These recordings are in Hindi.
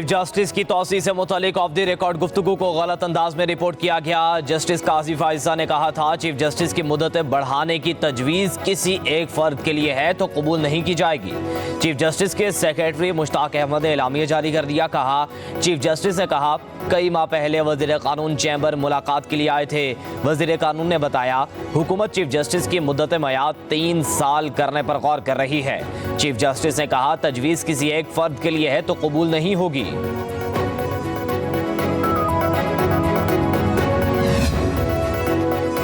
चीफ जस्टिस की तौसी से मुतालिक ऑफ द रिकॉर्ड गुफ्तगू को गलत अंदाज में रिपोर्ट किया गया। जस्टिस काजी फाइजा ने कहा था चीफ जस्टिस की मुद्दतें बढ़ाने की तजवीज़ किसी एक फर्द के लिए है तो कबूल नहीं की जाएगी। चीफ जस्टिस के सेक्रेटरी मुश्ताक अहमद ने एलामिया जारी कर दिया। कहा चीफ जस्टिस ने कहा कई माह पहले वज़ीर कानून चैम्बर मुलाकात के लिए आए थे। वज़ीर कानून ने बताया हुकूमत चीफ जस्टिस की मुद्दत मयाद 3 साल करने पर गौर कर रही है। चीफ जस्टिस ने कहा तजवीज़ किसी एक फर्द के लिए है तो कबूल नहीं होगी।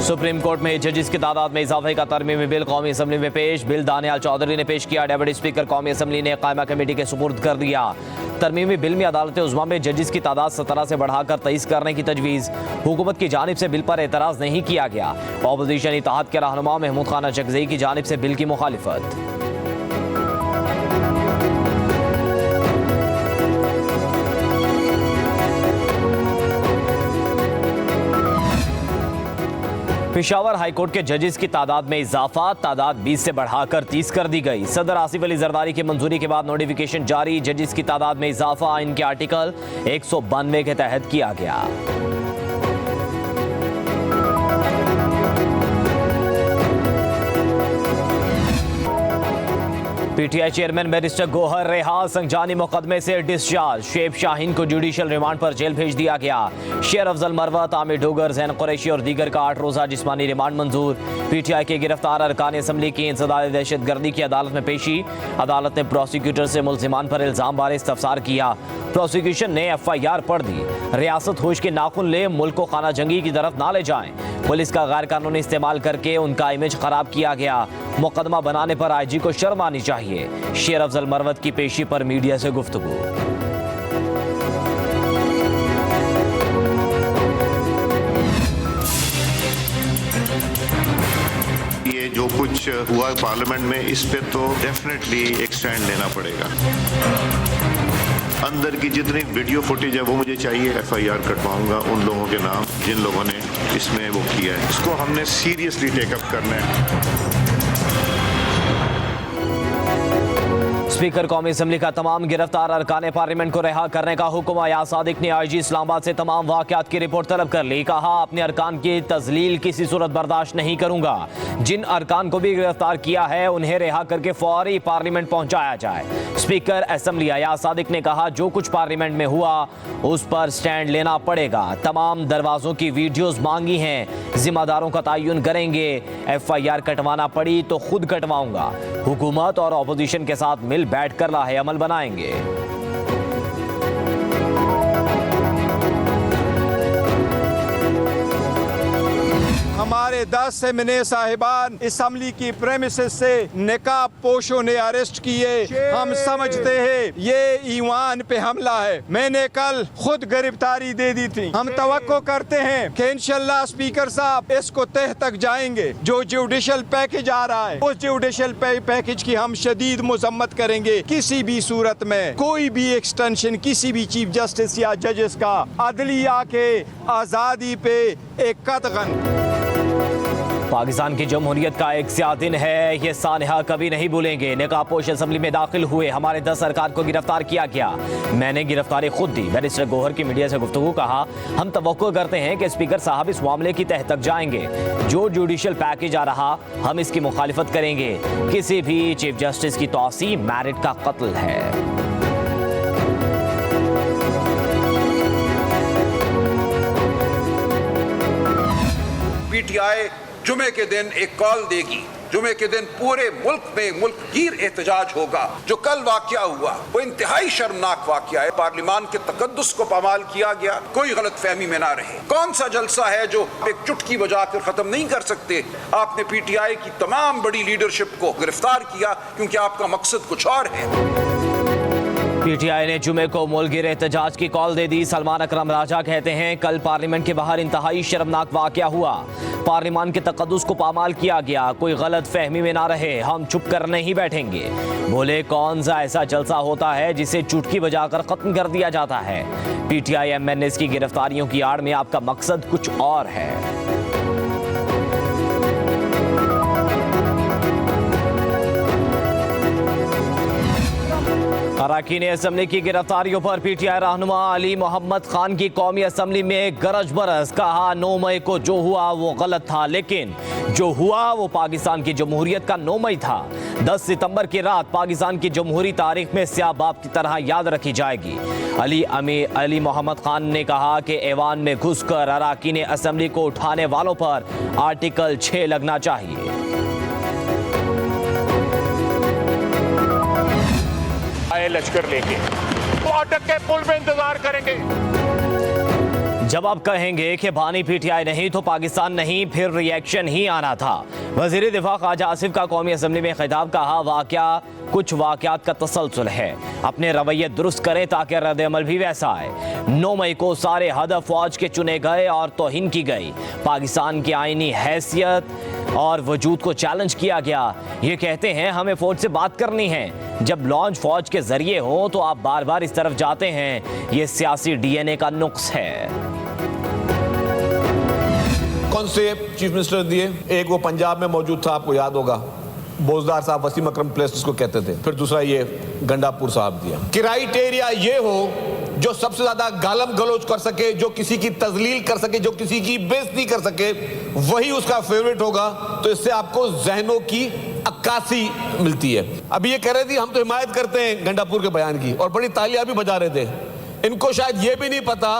सुप्रीम कोर्ट में जजेस की तादाद में इजाफे का तरमीमी बिल कौमी असम्बली में पेश। बिल दानियाल चौधरी ने पेश किया। डेप्यूटी स्पीकर कौमी असम्बली ने कायमा कमेटी के सुपुर्द कर दिया। तरमीमी बिल में अदालत उज़्मा में जजेस की तादाद 17 से बढ़ाकर 23 करने की तजवीज़। हुकूमत की जानिब से बिल पर एतराज़ नहीं किया गया। ऑपोजिशन इत्तेहाद के रहनुमा महमूद खान अचकज़ई की जानिब से बिल की मुखालिफत। पेशावर हाईकोर्ट के जजेस की तादाद में इजाफा, तादाद 20 से बढ़ाकर 30 कर दी गई। सदर आसिफ अली जरदारी की मंजूरी के बाद नोटिफिकेशन जारी। जजेस की तादाद में इजाफा इनके आर्टिकल 192 के तहत किया गया। पीटीआई चेयरमैन बैरिस्टर गोहर रेहा संजानी मुकदमे से डिस्चार्ज। शेब शाहीन को जुडिशल रिमांड पर जेल भेज दिया गया। शेर अफजल मरवत, आमिर डोगर, जैन कुरैशी और दीगर का 8 रोज़ा जिस्मानी रिमांड मंजूर। पीटीआई के गिरफ्तार अरकान असम्बली की इंसदाद दहशतगर्दी की अदालत में पेशी। अदालत ने प्रोसिक्यूटर से मुल्जिमान पर इल्जाम बारे इस्तफसार किया। प्रोसिक्यूशन ने FIR पढ़ दी। रियासत होश के नाखुन ले मुल्क को खाना जंगी की तरफ ना ले जाएं। पुलिस का गैर कानूनी इस्तेमाल करके उनका इमेज खराब किया गया। मुकदमा बनाने पर IG को शर्म आनी चाहिए। शेर अफजल मरवत की पेशी पर मीडिया से गुफ्तगू। ये जो कुछ हुआ पार्लियामेंट में इस पे तो डेफिनेटली एक स्टैंड लेना पड़ेगा। अंदर की जितनी वीडियो फुटेज है वो मुझे चाहिए। FIR कटवाऊंगा उन लोगों के नाम जिन लोगों ने इसमें वो किया है। इसको हमने सीरियसली टेकअप करना है। स्पीकर कौमी असम्बली का तमाम गिरफ्तार अरकान पार्लियामेंट को रिहा करने का हुक्म। अयाज सादिक ने IG इस्लामाबाद से तमाम वाक़यात की रिपोर्ट तलब कर ली। कहा अपने अरकान की तजलील किसी सूरत बर्दाश्त नहीं करूंगा। जिन अरकान को भी गिरफ्तार किया है उन्हें रिहा करके फौरी पार्लियामेंट पहुंचाया जाए। स्पीकर असम्बली अयाज सादिक ने कहा जो कुछ पार्लियामेंट में हुआ उस पर स्टैंड लेना पड़ेगा। तमाम दरवाजों की वीडियोज मांगी हैं। जिम्मेदारों का तयन करेंगे। FIR कटवाना पड़ी तो खुद कटवाऊंगा। हुकूमत और अपोजिशन के साथ मिल बैठकर लाहे अमल बनाएंगे। हमारे 10 सेमिने साहिबान असम्बली की प्रेमिसेस से निकाब पोशों ने अरेस्ट किए। हम समझते हैं ये ईवान पे हमला है। मैंने कल खुद गिरफ्तारी दे दी थी। हम तवक्को करते हैं कि इंशाल्लाह स्पीकर साहब इसको तह तक जाएंगे। जो जुडिशल पैकेज आ रहा है उस जुडिशल पैकेज की हम शदीद मजम्मत करेंगे। किसी भी सूरत में कोई भी एक्सटेंशन किसी भी चीफ जस्टिस या जजेस का अदलिया के आज़ादी पे एक कतगन। पाकिस्तान की जमहूरियत का एक स्याह दिन है, ये सानहा कभी नहीं भूलेंगे। नकाबपोश असम्बली में दाखिल हुए हमारे 10 अरकान को गिरफ्तार किया गया। मैंने गिरफ्तारी खुद दी। बैरिस्टर गोहर की मीडिया से गुफ्तगू। कहा हम तवक्को करते हैं कि स्पीकर साहब इस मामले की तह तक जाएंगे। जो जुडिशल पैकेज आ रहा हम इसकी मुखालिफत करेंगे। किसी भी चीफ जस्टिस की तौसी मैरिट का कत्ल है। PTI जुमे के दिन एक कॉल देगी। जुमे के दिन पूरे मुल्क में मुल्कगीर एहतजाज होगा। जो कल वाकया हुआ वो इंतहाई शर्मनाक वाकया है। पार्लियामान के तकद्दुस को पामाल किया गया। कोई गलत फहमी में ना रहे। कौन सा जलसा है जो एक चुटकी बजाकर खत्म नहीं कर सकते। आपने PTI की तमाम बड़ी लीडरशिप को गिरफ्तार किया क्योंकि आपका मकसद कुछ और है। PTI ने जुमे को मुल्कगीर एहतजाज की कॉल दे दी। सलमान अकरम राजा कहते हैं कल पार्लियामेंट के बाहर इंतहाई शर्मनाक वाकया हुआ। पार्लियामान के तकद्दुस को पामाल किया गया। कोई गलत फहमी में ना रहे। हम चुप कर नहीं बैठेंगे। बोले कौन सा ऐसा जलसा होता है जिसे चुटकी बजाकर खत्म कर दिया जाता है। PTI MNS की गिरफ्तारियों की आड़ में आपका मकसद कुछ और है। अरकान असम्बली की गिरफ्तारियों पर पीटीआई रहनुमा अली मोहम्मद खान की कौमी असम्बली में गरज बरस। कहा 9 मई को जो हुआ वो गलत था, लेकिन जो हुआ वो पाकिस्तान की जमहूरियत का 9 मई था। 10 सितंबर की रात पाकिस्तान की जमहूरी तारीख में स्याह बाब की तरह याद रखी जाएगी। अली मोहम्मद खान ने कहा कि ऐवान में घुसकर अरकान असम्बली को उठाने वालों पर आर्टिकल 6 लगना चाहिए। आए लश्कर लेके फाटक के पुल में इंतजार करेंगे। जब आप कहेंगे कि बानी पीटीआई नहीं तो पाकिस्तान नहीं, फिर रिएक्शन ही आना था। वज़ीर दिफा ख्वाजा आसिफ का कौमी असम्बली में खिताब। कहा कुछ वाक़यात का तसलसल है, अपने रवैये दुरुस्त करें ताकि रद्द अमल भी वैसा आए। 9 मई को सारे हदफ फौज के चुने गए और तौहीन की गई। पाकिस्तान की आईनी हैसियत और वजूद को चैलेंज किया गया। ये कहते हैं हमें फौज से बात करनी है, जब लॉन्च फौज के जरिए हो तो आप बार बार इस तरफ जाते हैं। ये सियासी डीएनए का नुक्स है। कौन से चीफ मिनिस्टर दिए? एक वो पंजाब में मौजूद था, आपको याद होगा, बोजदार साहब, वसीम अकरम प्लेस उसको कहते थे। फिर दूसरा ये गंडापुर साहब दिया। क्राइटेरिया ये हो जो सबसे ज्यादा गालम गलोच कर सके, जो किसी की तजलील कर सके, जो किसी की बेइज्जती कर सके, वही उसका फेवरेट होगा। तो इससे आपको जहनों की अक्कासी मिलती है। अभी ये कह रहे थे हम तो हिमायत करते हैं गंडापुर के बयान की, और बड़ी तालियां भी बजा रहे थे। इनको शायद ये भी नहीं पता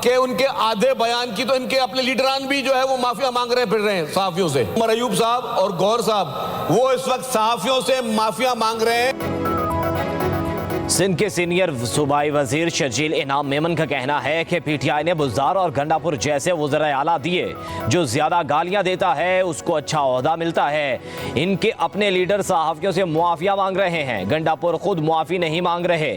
कि उनके आधे बयान की तो इनके अपने लीडरान भी जो है वो माफिया मांग रहे फिर रहे हैं सहाफियों से। उमर अयूब साहब और गौहर साहब वो इस वक्त सहाफियों से माफिया मांग रहे हैं। सिंध के सीनियर सूबाई वजीर शर्जील इनाम मेमन का कहना है कि पीटीआई ने बुज़दार और गंडापुर जैसे वज़राए आला दिए। जो ज्यादा गालियां देता है उसको अच्छा ओहदा मिलता है। इनके अपने लीडर सहाफियों से मुआफिया मांग रहे हैं, गंडापुर खुद मुआफी नहीं मांग रहे।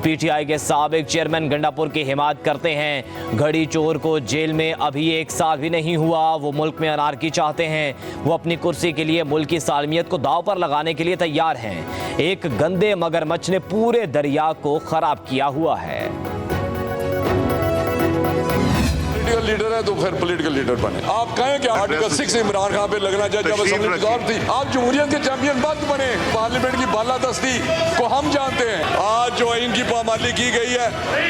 पीटीआई के साबिक चेयरमैन गंडापुर की हिमायत करते हैं। घड़ी चोर को जेल में अभी 1 साल भी नहीं हुआ, वो मुल्क में अनारकी चाहते हैं। वो अपनी कुर्सी के लिए मुल्क की सालमियत को दाव पर लगाने के लिए तैयार हैं। एक गंदे मगरमच्छ ने पूरे दरिया को खराब किया हुआ है। पॉलिटिकल लीडर है तो फिर पॉलिटिकल लीडर बने। आप कहें कि आर्टिकल 6 इमरान खान पे लगना चाहिए जब असेंबली दौर थी। आप जमहूरियत के चैंपियन मत बने। पार्लियामेंट की बालादस्ती को हम जानते हैं। आज जो इनकी पामाली की गई है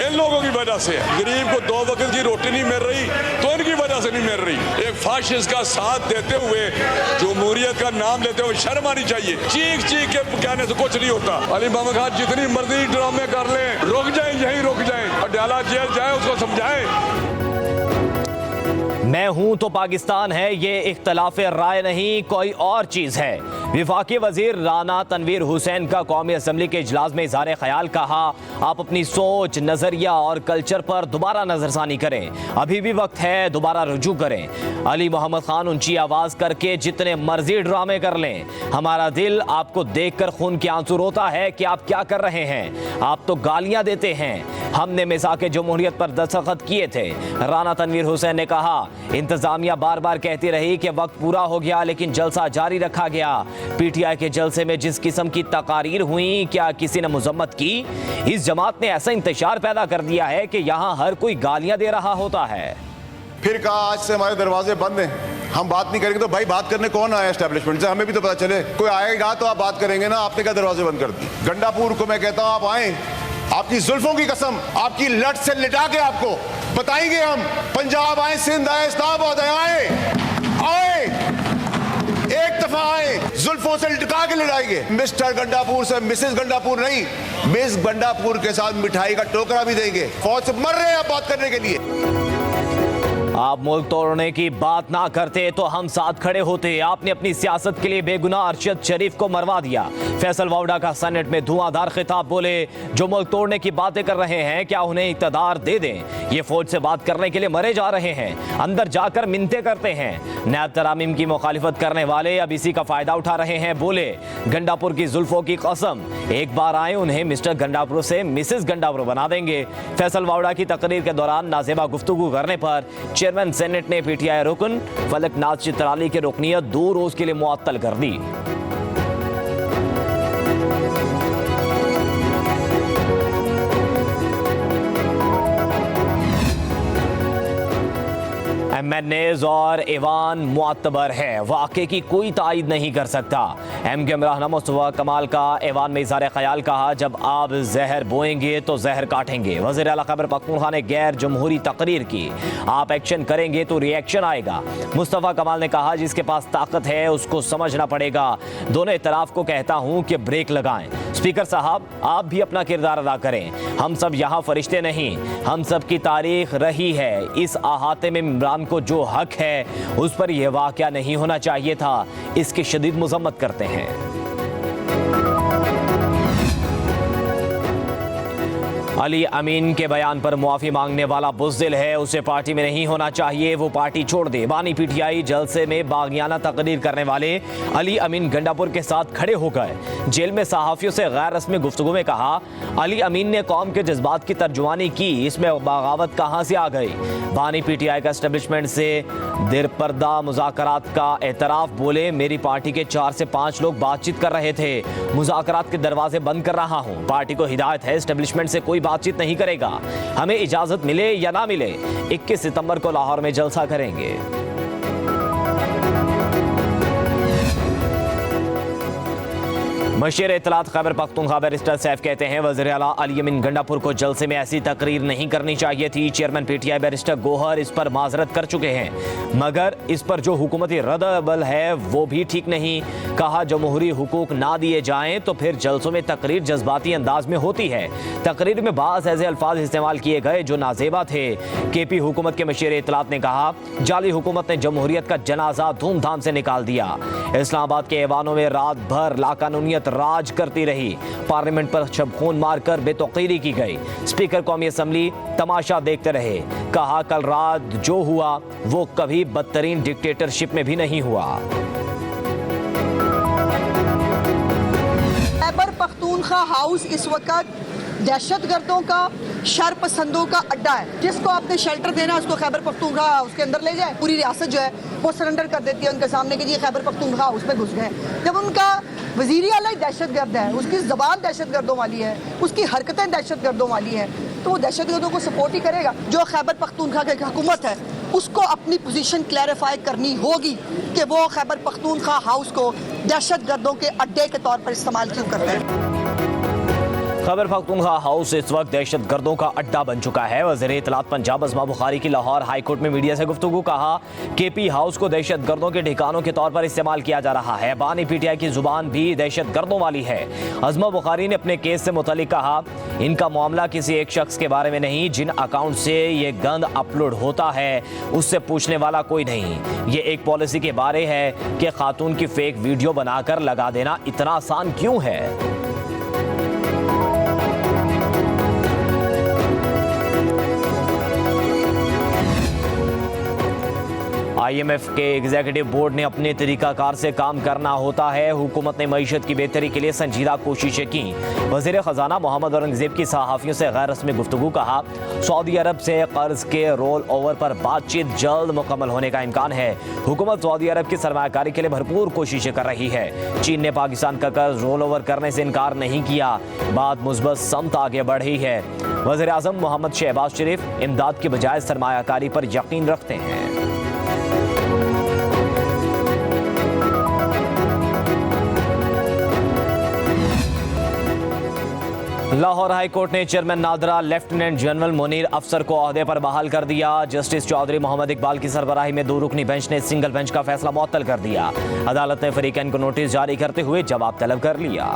इन लोगों की वजह से है। गरीब को 2 वक्त की रोटी नहीं मिल रही तो इनकी वजह से नहीं मिल रही। एक फाशिस्ट का साथ देते हुए जमहूरियत का नाम लेते हुए शर्म आनी चाहिए। चीख चीख के कहने से कुछ नहीं होता। अली मोहम्मद खान जितनी मर्जी ड्रामे कर ले, रुक जाए, यही रुक जाए, अडयाला जेल जाए, उसको समझाएं। मैं हूं तो पाकिस्तान है, ये इख्तलाफ राय नहीं कोई और चीज है। विफाकी वजीर राना तनवीर हुसैन का कौमी असम्बली के इजलास में इज़हार ख्याल। कहा आप अपनी सोच, नजरिया और कल्चर पर दोबारा नजरसानी करें, अभी भी वक्त है, दोबारा रुजू करें। अली मोहम्मद खान ऊंची आवाज करके जितने मर्जी ड्रामे कर लें, हमारा दिल आपको देखकर खून के आंसू रोता है कि आप क्या कर रहे हैं। आप तो गालियां देते हैं। हमने मिसाक जमहूरियत पर दस्तखत किए थे। राना तनवीर हुसैन ने कहा इंतजामिया बार बार कहती रही कि वक्त पूरा हो गया, लेकिन जलसा जारी रखा गया। पीटीआई के जलसे में जिस किस्म की तकारीर हुई, क्या किसी ने मजम्मत की? इस जमात ने ऐसा इंतशार पैदा कर दिया है कि यहाँ हर कोई गालियां दे रहा होता है। फिर कहा आज से हमारे दरवाजे बंद हैं, हम बात नहीं करेंगे। तो भाई बात करने कौन आया एस्टेब्लिशमेंट से? हमें भी तो पता चले। कोई आएगा तो आप बात करेंगे ना। आपने क्या दरवाजे बंद कर दिए? गंडापुर को मैं कहता हूं आप आए, आपकी जुल्फों की कसम, आपकी लट से लिटा के आपको बताएंगे हम। पंजाब आए, सिंध आए, इस्लामाबाद आए, आए, एक दफा आए, जुल्फों से लटका के लड़ाएंगे। मिस्टर गंडापुर से मिसेस गंडापुर नहीं, मिस गंडापुर के साथ मिठाई का टोकरा भी देंगे। फौज से मर रहे हैं आप बात करने के लिए। आप मुल्क तोड़ने की बात ना करते तो हम साथ खड़े होते। आपने अपनी सियासत के लिए बेगुनाह अरशद शरीफ को मरवा दिया। फैसल वावडा का सेनेट में धुआंधार खिताब। बोले जो मुल्क तोड़ने की बातें कर रहे हैं क्या उन्हें इक़्तिदार दे दें? ये फौज से बात करने के लिए मरे जा रहे हैं, अंदर जाकर मिन्नतें करते हैं। नैब तरामीम की मुखालिफत करने वाले अब इसी का फायदा उठा रहे हैं। बोले गंडापुर की जुल्फों की कसम, एक बार आए उन्हें मिस्टर गंडापुर से मिसेस गंडापुर बना देंगे। फैसल वावडा की तकरीर के दौरान नाजेबा गुफ्तगू करने पर चेयरमैन सेनेट ने पीटीआई रुकन फलक नाज चित्राली की रुकनियत 2 रोज के लिए मुअत्तल कर दी। मेन्नेज और ईवान मुअत्तबर है, वाक़े की कोई तायद नहीं कर सकता। एमक्यू रहनुमा मुस्तफा कमाल का ईवान में इज़हार ख्याल कहा, जब आप जहर बोएंगे तो जहर काटेंगे। वज़ीर आला खैबर पख्तूनख्वा ने गैर जमहूरी तकरीर की, आप एक्शन करेंगे तो रिएक्शन आएगा। मुस्तफा कमाल ने कहा, जिसके पास ताकत है उसको समझना पड़ेगा। दोनों इतराफ को कहता हूँ कि ब्रेक लगाएं। स्पीकर साहब, आप भी अपना किरदार अदा करें। हम सब यहाँ फरिश्ते नहीं, हम सब की तारीख रही है। इस अहाते में इमरान को जो हक है उस पर यह वाक़या नहीं होना चाहिए था। इसकी शदीद मज़म्मत करते हैं। अली अमीन के बयान पर मुआफ़ी मांगने वाला बुज़दिल है, उसे पार्टी में नहीं होना चाहिए, वो पार्टी छोड़ दे। बानी पीटीआई जलसे में बागियाना तकरीर करने वाले अली अमीन गंडापुर के साथ खड़े हो गए। जेल में सहाफ़ियों से गैर रस्मी गुफ्तगू में कहा, अली अमीन ने कौम के जज्बात की तर्जुमानी की, इसमें बगावत कहाँ से आ गई। बानी पीटीआई का एस्टेब्लिशमेंट से दिरपर्दा मुज़ाकरात का एतराफ़, बोले मेरी पार्टी के 4 से 5 लोग बातचीत कर रहे थे, मुज़ाकरात के दरवाजे बंद कर रहा हूँ। पार्टी को हिदायत है एस्टेब्लिशमेंट से कोई बातचीत नहीं करेगा, हमें इजाजत मिले या ना मिले। 21 सितंबर को लाहौर में जलसा करेंगे। मशीर इत्तलात खैबर पख्तूनख्वा बैरिस्टर सैफ कहते हैं, वज़ीर आला अली अमीन गंडापुर को जलसे में ऐसी तकरीर नहीं करनी चाहिए थी। चेयरमैन पीटीआई बैरिस्टर गोहर इस पर माजरत कर चुके हैं, मगर इस पर जो हुकूमती रद्द-ए-अमल है वो भी ठीक नहीं। कहा, जमहूरी हुकूक ना दिए जाएं तो फिर जलसों में तकरीर जज्बाती अंदाज में होती है। तकरीर में बाज़ ऐसे अल्फाज इस्तेमाल किए गए जो नाजेबा थे। केपी हुकूमत के मशीर इत्तलात ने कहा, जाली हुकूमत ने जमहूरियत का जनाजा धूमधाम से निकाल दिया। इस्लामाबाद के ऐवानों में रात भर लाकानूनियत राज करती रही। पार्लियामेंट पर शबखून मारकर बेतौकीरी की गई। स्पीकर कौमी असम्बली तमाशा देखते रहे। कहा, कल रात जो हुआ वो कभी बदतरीन डिक्टेटरशिप में भी नहीं हुआ। खैबर पख्तूनख्वा हाउस इस वक्त दहशतगर्दों का, शर पसंदों का अड्डा है। जिसको आपने शेल्टर देना है उसको खैबर पख्तूनख्वा हाउस के अंदर ले जाए। पूरी रियासत जो है वो सरेंडर कर देती है उनके सामने कि ये खैबर पख्तूनख्वा हाउस में घुस गए। जब उनका वज़ीर आला दहशतगर्द है, उसकी ज़बान दहशतगर्दों वाली है, उसकी हरकतें दहशतगर्दों वाली है, तो वो दहशतगर्दों को सपोर्ट ही करेगा। जो खैबर पख्तूनख्वा की हुकूमत है उसको अपनी पोजीशन क्लैरिफाई करनी होगी कि वो खैबर पख्तूनख्वा हाउस को दहशतगर्दों के अड्डे के तौर पर इस्तेमाल क्यों करते हैं। खैबर पख्तूनख्वा हाउस इस वक्त दहशत गर्दों का अड्डा बन चुका है। वज़ीर इत्तलात पंजाब अस्मा बुखारी की लाहौर हाई कोर्ट में मीडिया से गुफ्तगू, कहा, केपी हाउस को दहशत गर्दों के ठिकानों के तौर पर इस्तेमाल किया जा रहा है। बानी पीटीआई की जुबान भी दहशत गर्दों वाली है। अस्मा बुखारी ने अपने केस से मुतालिक कहा, इनका मामला किसी एक शख्स के बारे में नहीं, जिन अकाउंट से ये गंद अपलोड होता है उससे पूछने वाला कोई नहीं। ये एक पॉलिसी के बारे है कि खातून की फेक वीडियो बनाकर लगा देना इतना आसान क्यों है। IMF के एग्जीक्यूटिव बोर्ड ने अपने तरीकाकार से काम करना होता है। हुकूमत ने मईशत की बेहतरी के लिए संजीदा कोशिशें की। वज़ीर ख़जाना मोहम्मद औरंगज़ेब की सहाफ़ियों से गैर रस्मी गुफ्तगू, कहा, सऊदी अरब से कर्ज के रोल ओवर पर बातचीत जल्द मुकम्मल होने का इम्कान है। हुकूमत सऊदी अरब की सरमायाकारी के लिए भरपूर कोशिशें कर रही है। चीन ने पाकिस्तान का कर्ज रोल ओवर करने से इनकार नहीं किया। बात मुस्बत समत आगे बढ़ रही है। वज़ीर आज़म मोहम्मद शहबाज शरीफ इमदाद के बजाय सरमायाकारी पर यकीन रखते हैं। लाहौर हाई कोर्ट ने chairman NADRA lieutenant general Munir अफसर को ओहदे पर बहाल कर दिया। जस्टिस चौधरी मोहम्मद इकबाल की सरबराही में 2 रुकनी बेंच ने सिंगल बेंच का फैसला मुअत्तल कर दिया। अदालत ने फरीकैन को नोटिस जारी करते हुए जवाब तलब कर लिया।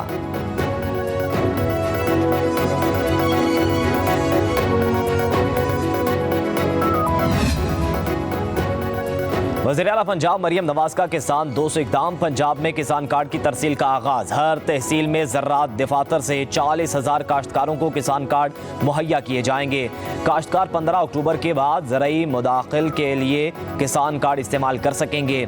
वज़ीर आला पंजाब मरियम नवाज का किसान 200 इक़दाम। पंजाब में किसान कार्ड की तरसील का आगाज। हर तहसील में ज़राअत दफातर से 40,000 काश्तकारों को किसान कार्ड मुहैया किए जाएंगे। काश्तकार 15 अक्टूबर के बाद ज़राई मुदाखिल के लिए किसान कार्ड इस्तेमाल कर सकेंगे।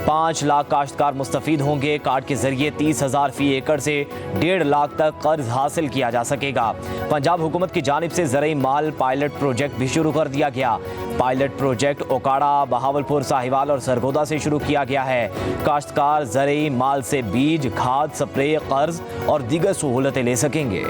5 लाख काश्तकार मुस्तफ़ीद होंगे। कार्ड के जरिए 30,000 फी एकड़ से 1.5 लाख तक कर्ज हासिल किया जा सकेगा। पंजाब हुकूमत की जानिब से ज़राई माल पायलट प्रोजेक्ट भी शुरू कर दिया गया। पायलट प्रोजेक्ट ओकाड़ा, बहावलपुर, साहिवाल और सरगोदा से शुरू किया गया है। काश्तकार ज़राई माल से बीज, खाद, स्प्रे, कर्ज और दीगर सहूलतें ले सकेंगे।